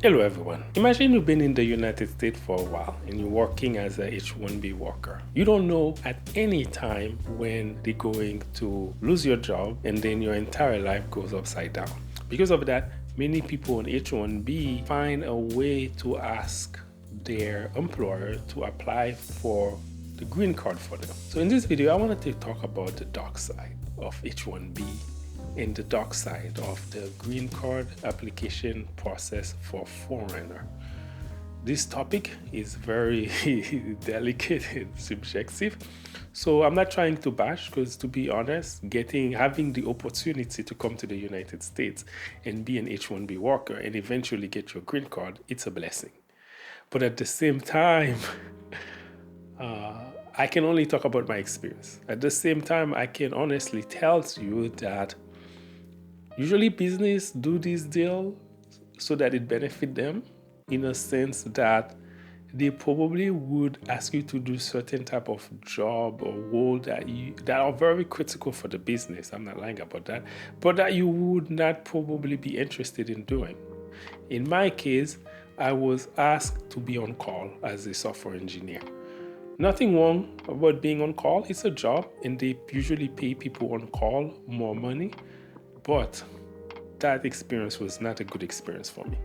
Hello everyone. Imagine you've been in the United States for a while and you're working as a H1b worker. You don't know at any time when they're going to lose your job and then your entire life goes upside down. Because of that, many people on H1b find a way to ask their employer to apply for the green card for them. So in this video, I wanted to talk about the dark side of H1b and the dark side of the green card application process for foreigner. This topic is very delicate and subjective. So I'm not trying to bash, because to be honest, having the opportunity to come to the United States and be an H1B worker and eventually get your green card, it's a blessing. But at the same time, I can only talk about my experience. At the same time, I can honestly tell you that usually business do this deal so that it benefit them, in a sense that they probably would ask you to do certain type of job or role that are very critical for the business. I'm not lying about that, but that you would not probably be interested in doing. In my case, I was asked to be on call as a software engineer. Nothing wrong about being on call. It's a job and they usually pay people on call more money, but that experience was not a good experience for me.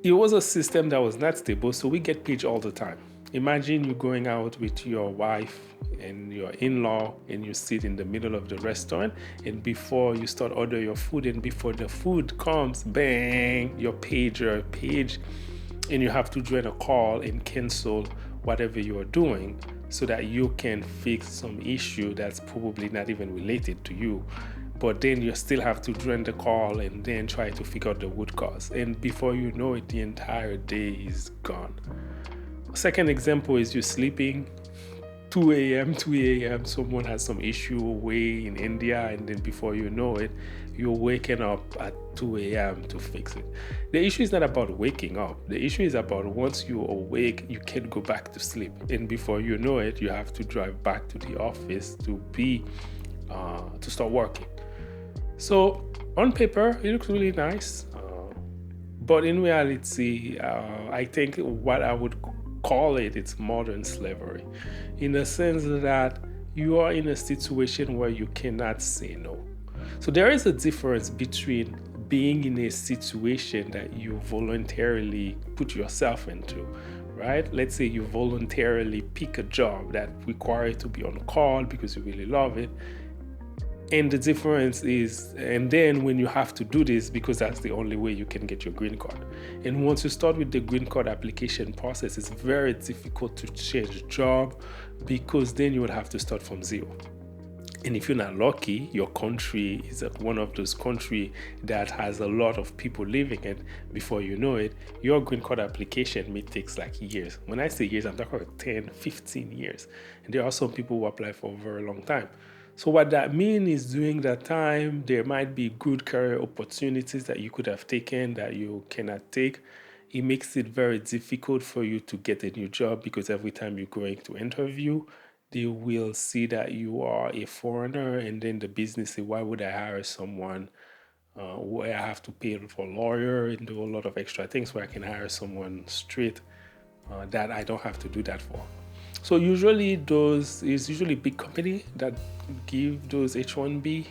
It was a system that was not stable, so we get paid all the time. Imagine you going out with your wife and your in-law and you sit in the middle of the restaurant, and before you start order your food and before the food comes, bang, your page, and you have to join a call and cancel whatever you are doing so that you can fix some issue that's probably not even related to you. But then you still have to join the call and then try to figure out the root cause. And before you know it, the entire day is gone. Second example is you're sleeping 2 a.m., 3 a.m., someone has some issue away in India, and then before you know it, you're waking up at 2 a.m. to fix it. The issue is not about waking up. The issue is about once you're awake, you can't go back to sleep. And before you know it, you have to drive back to the office to start working. So on paper, it looks really nice. But in reality, I think what I would call it's modern slavery, in the sense that you are in a situation where you cannot say no. So there is a difference between being in a situation that you voluntarily put yourself into, right? Let's say you voluntarily pick a job that requires you to be on call because you really love it. And the difference is, and then when you have to do this because that's the only way you can get your green card. And once you start with the green card application process, it's very difficult to change job because then you would have to start from zero. And if you're not lucky, your country is one of those countries that has a lot of people living in. Before you know it, your green card application may take like years. When I say years, I'm talking about 10, 15 years. And there are some people who apply for a very long time. So what that means is during that time, there might be good career opportunities that you could have taken that you cannot take. It makes it very difficult for you to get a new job because every time you're going to interview, they will see that you are a foreigner, and then the business say, why would I hire someone where I have to pay for a lawyer and do a lot of extra things where I can hire someone straight that I don't have to do that for. So usually it's usually big company that give those H1B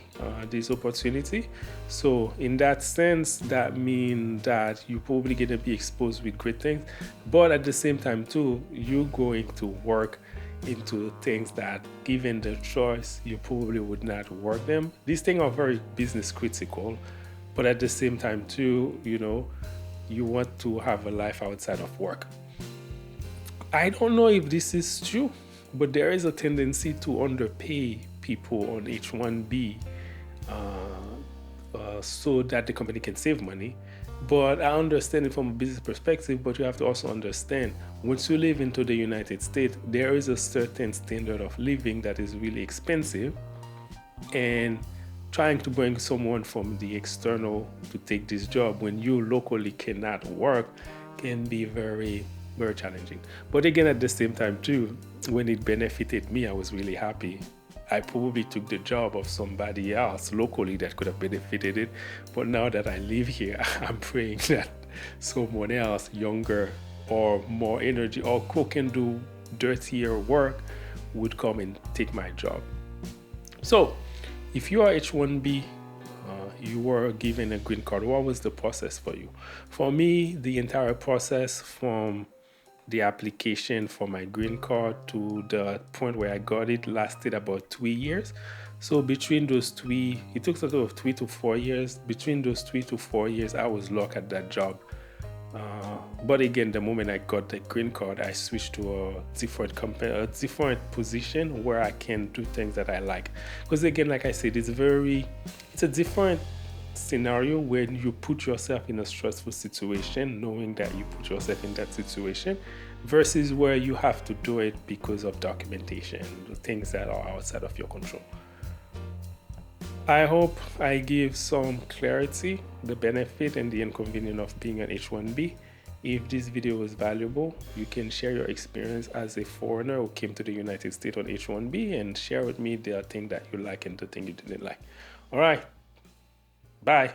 this opportunity. So in that sense, that means that you're probably going to be exposed with great things, but at the same time too, you're going to work into things that, given the choice, you probably would not work them. These things are very business critical, but at the same time too, you want to have a life outside of work. I don't know if this is true, but there is a tendency to underpay people on H1B so that the company can save money. But I understand it from a business perspective, but you have to also understand, once you live into the United States, there is a certain standard of living that is really expensive. And trying to bring someone from the external to take this job when you locally cannot work can be very, very challenging. But again, at the same time too, when it benefited me, I was really happy. I probably took the job of somebody else locally that could have benefited it. But now that I live here, I'm praying that someone else younger or more energy or who can do dirtier work would come and take my job. So if you are H1b, you were given a green card, what was the process for you? For me, the entire process from the application for my green card to the point where I got it lasted about 3 years. So between those three, it took a total of 3 to 4 years. Between those 3 to 4 years, I was locked at that job. But again, the moment I got the green card, I switched to a different company, a different position where I can do things that I like. Because again, like I said, it's a different scenario when you put yourself in a stressful situation, knowing that you put yourself in that situation, versus where you have to do it because of documentation, things that are outside of your control. I hope I give some clarity, the benefit and the inconvenience of being an H1B. If this video was valuable, you can share your experience as a foreigner who came to the United States on H1B and share with me the thing that you like and the thing you didn't like. All right. Bye.